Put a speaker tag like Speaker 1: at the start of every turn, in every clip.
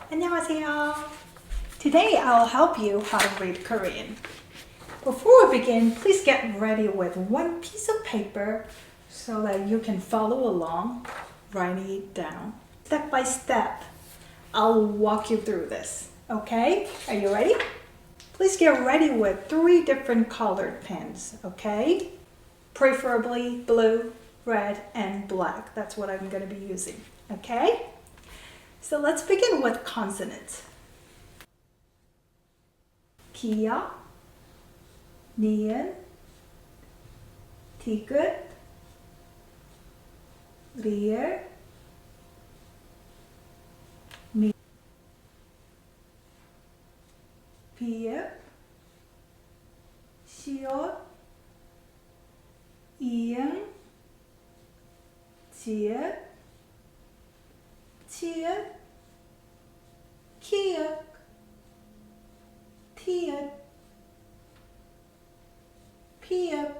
Speaker 1: 안녕하세요. Today I'll help you how to read Korean. Before we begin, please get ready with one piece of paper so that you can follow along, writing it down. Step by step, I'll walk you through this. Okay? Are you ready? Please get ready with 3 different colored pens, okay? Preferably blue, red, and black. That's what I'm going to be using, okay? So let's begin with consonants. 기역, 니은, 디귿, 리을, 미, 비읍, 시옷, 이응, 지읒, 치읓, 키읔, 티읕, 피읕,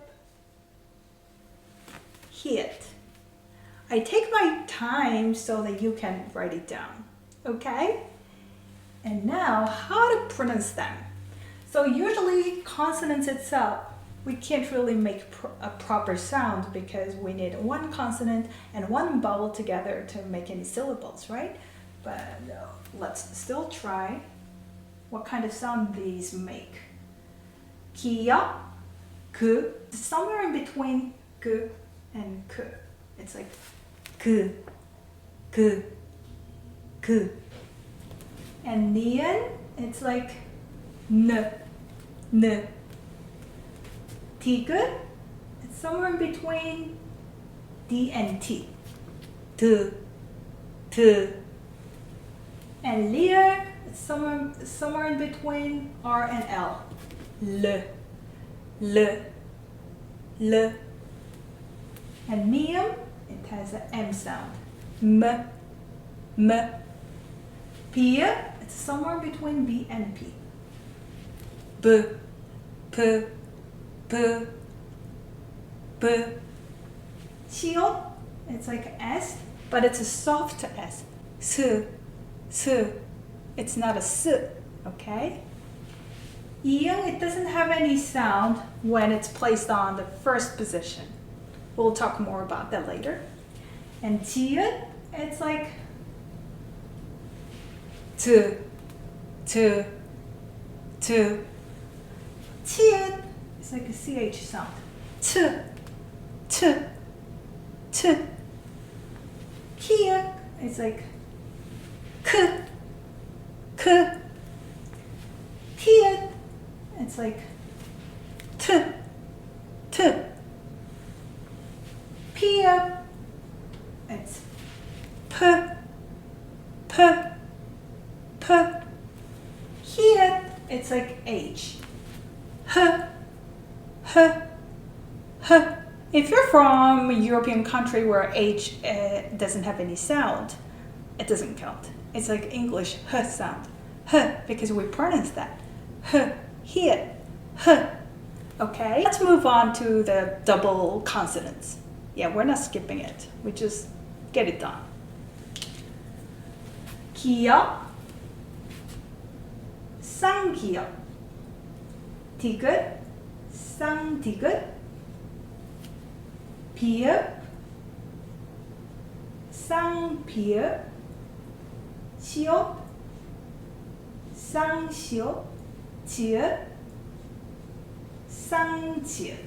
Speaker 1: 히읗. I take my time so that you can write it down, okay? And now, how to pronounce them. So usually consonants itself, we can't really make a proper sound because we need one consonant and one vowel together to make any syllables, right? But let's still try what kind of sound these make. 기역, 그, somewhere in between 그 and 그. It's like 그. And 니은, it's like 느. 디귿, it's somewhere in between D and T. 드. And 리을, it's somewhere in between R and L. L. And 미음, it has an M sound. M. 비읍, it's somewhere between B and P. B. 시옷, it's like S, but it's a soft S. S. It's not a S, okay? 이응, it doesn't have any sound when it's placed on the first position. We'll talk more about that later. And 지읒, it's like T. 치읓, it's like a CH sound. T. 키읔, it's like K. 티읕, it's like T. 피읕, it's P. 히읗, it's like H. If you're from a European country where H doesn't have any sound, it doesn't count. It's like English H sound. H, because we pronounce that. H, here, H. Okay, let's move on to the double consonants. Yeah, we're not skipping it. We just get it done. 기역, 쌍기역, 디귿, 쌍디귿, 비읍, 쌍비읍, 시옷, 쌍시옷, 지읒, 쌍지읒.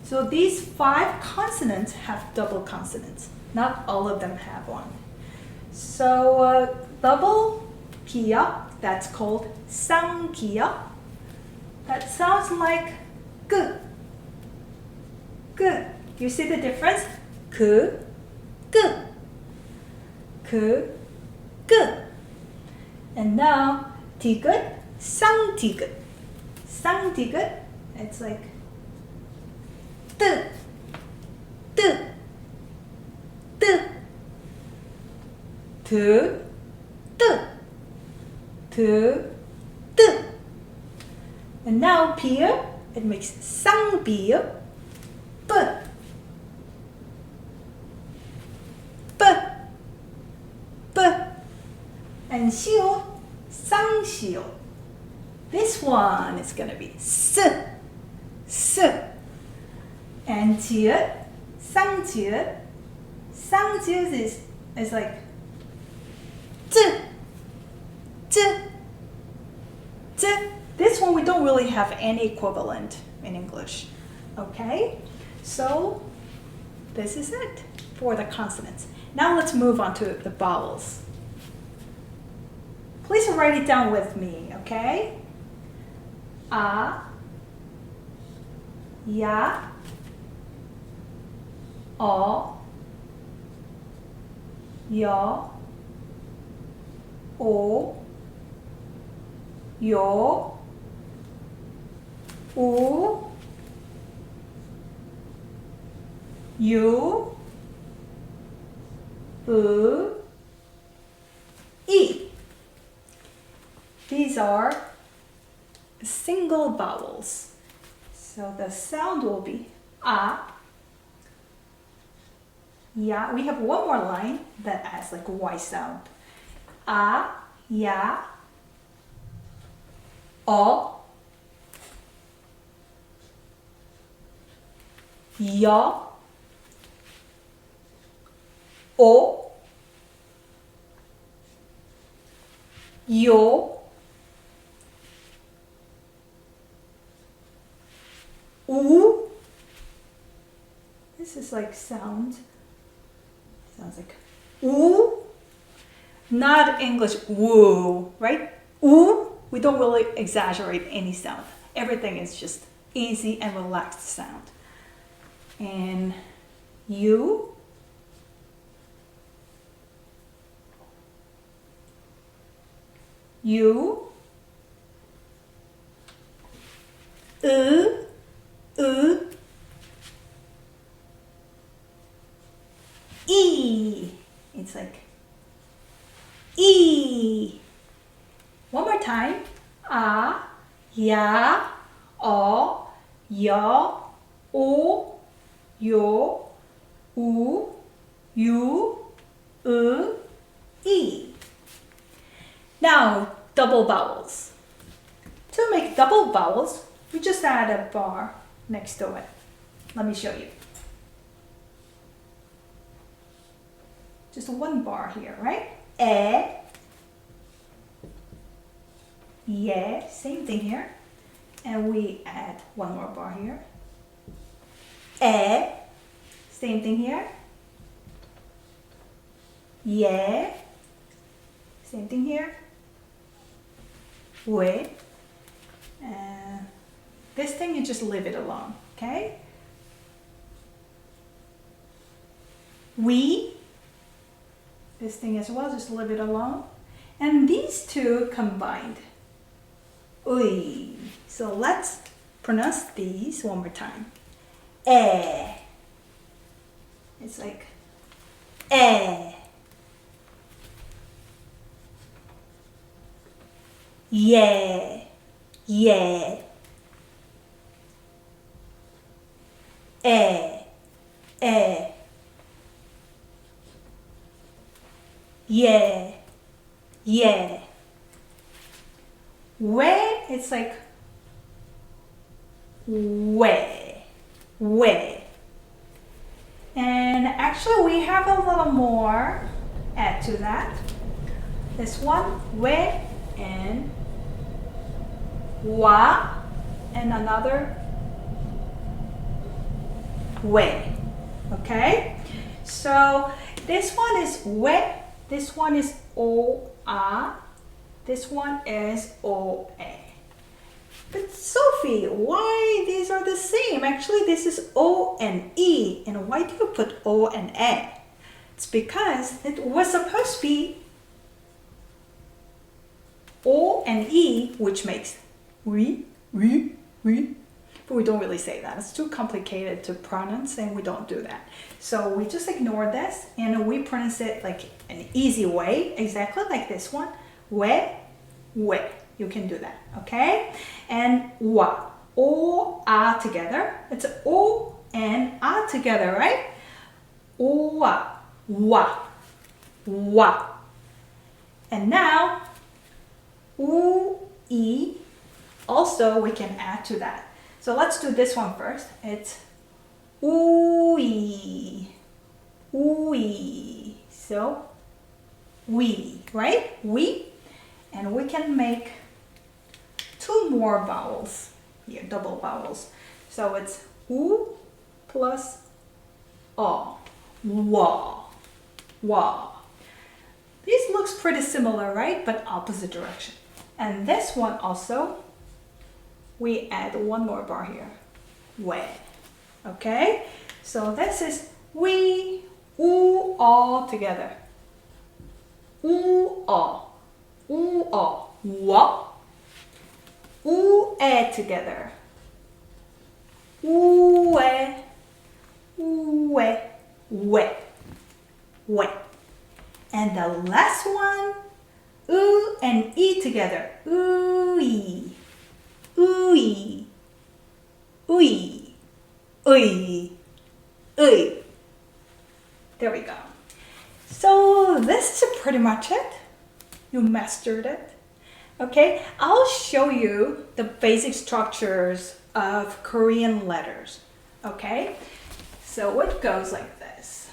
Speaker 1: So these 5 consonants have double consonants. Not all of them have one. So double 기역, that's called 쌍기역. That sounds like 그. You see the difference? 그. And now 디귿, 쌍디귿. 쌍디귿, it's like 뜨. And now 비읍, it makes 쌍비읍. 안녕하세요, 쌍시요. This one is gonna be s, s. And 지읒, 쌍지읒. 쌍지읒 is like 쯔, 쯔, 쯔. This one we don't really have any equivalent in English. Okay, so this is it for the consonants. Now let's move on to the vowels. Please write it down with me, okay? A, ya, o, yo, o, yo, u, you, e. These are single vowels. So the sound will be a, ya. We have one more line that has like a Y sound. A, ya, o, yo, o, yo, u. This is like sounds like u, not English woo, right? U, we don't really exaggerate any sound. Everything is just easy and relaxed sound. And you, you, e. It's like e. One more time. A, ya, o, yo, o, yo, u, you, e. Now, double vowels. To make double vowels, we just add a bar next to it. Let me show you. Just one bar here, right? E, yeah, same thing here. And we add one more bar here. E, same thing here. Yeah, same thing here. We, this thing you just leave it alone, okay? We, this thing as well, just leave it alone. And these two combined. Ui. So let's pronounce these one more time. Eh. It's like eh. Yeah. Yeah. Eh. Eh. Yeah. Yeah. Where, it's like way, way. And actually we have a little more add to that. This one, way and wa, and another way. Okay? So this one is we, this one is o, a, this one is o, a. But Sophie, why these are the same? Actually, this is O and E. And why do you put O and A? It's because it was supposed to be O and E, which makes we. But we don't really say that. It's too complicated to pronounce and we don't do that. So we just ignore this and we pronounce it like an easy way, exactly like this one. We. You can do that, okay? And wa, o, a together. It's o and a together, right? O, wa. And now, u, e, also we can add to that. So let's do this one first. It's ooey, ooey. So we, right? We. And we can make two more vowels here, double vowels. So it's oo plus o, wa, wa. This looks pretty similar, right? But opposite direction. And this one also, we add one more bar here, we. Okay? So this is we, oo, all together. Oo, oo, wa. Oo, together. Oo, we, we. And the last one, oo and e together. Ooey, ooey, ooey, ooey, ooey. There we go. So this is pretty much it. You mastered it. Okay, I'll show you the basic structures of Korean letters. Okay, so it goes like this.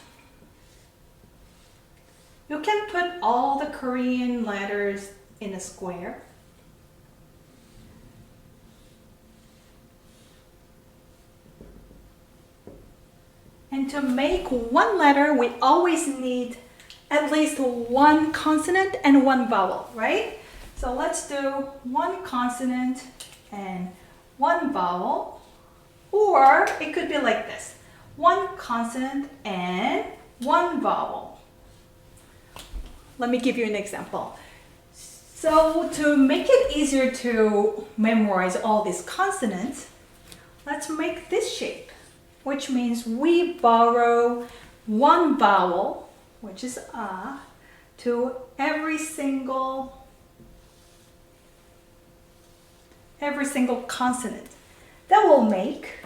Speaker 1: You can put all the Korean letters in a square. And to make one letter, we always need at least one consonant and one vowel, right? So let's do one consonant and one vowel. Or it could be like this. One consonant and one vowel. Let me give you an example. So to make it easier to memorize all these consonants, let's make this shape, which means we borrow one vowel, which is a, to every single consonant. That will make,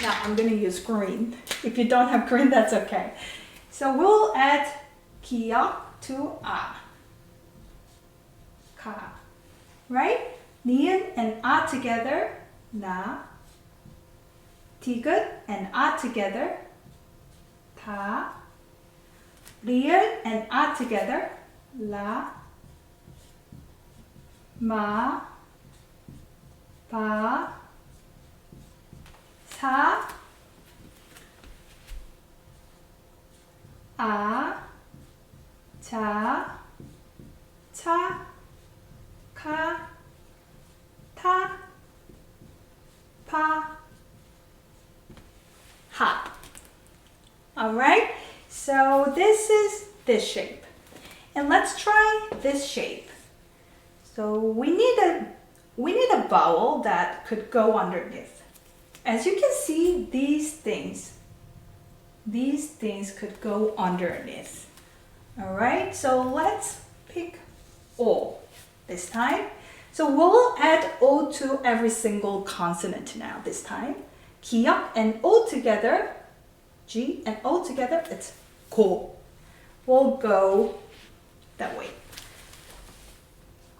Speaker 1: now I'm going to use green. If you don't have green, that's okay. So we'll add 기역 to a, ka, right? 니은 and a together, na. 디귿 and a together, 다. 리을 and a together, la. 마, 바, 사, 아, 자, 차, 카, 타, 파, ha. All right, so this is this shape. And let's try this shape. So we need a vowel that could go underneath. As you can see, these things could go underneath. All right, so let's pick O this time. So we'll add O to every single consonant now this time. 기역 and O together, G and O together, it's 고. We'll go that way.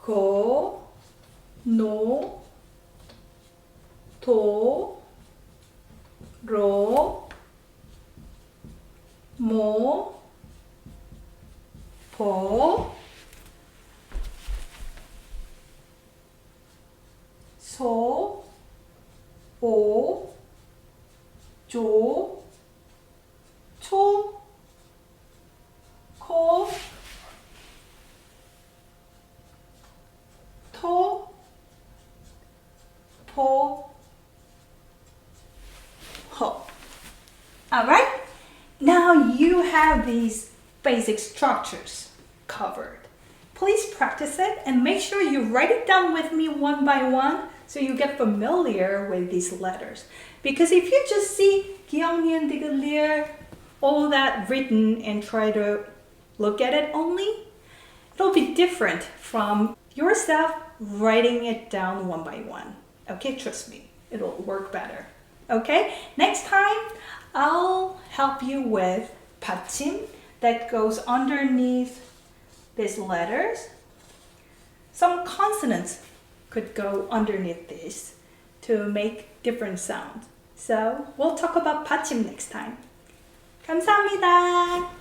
Speaker 1: 고, 노, 도, 로, 모, 포, 소, 오, 조, 초, 코, 토, 포, ho. All right, now you have these basic structures covered. Please practice it and make sure you write it down with me one by one so you get familiar with these letters. Because if you just see 기억니은 디귿 all that written and try to look at it only, it'll be different from yourself writing it down one by one. Okay, trust me, it'll work better. Okay, next time I'll help you with Batchim that goes underneath these letters. Some consonants could go underneath this to make different sounds. So we'll talk about 받침 next time. 감사합니다.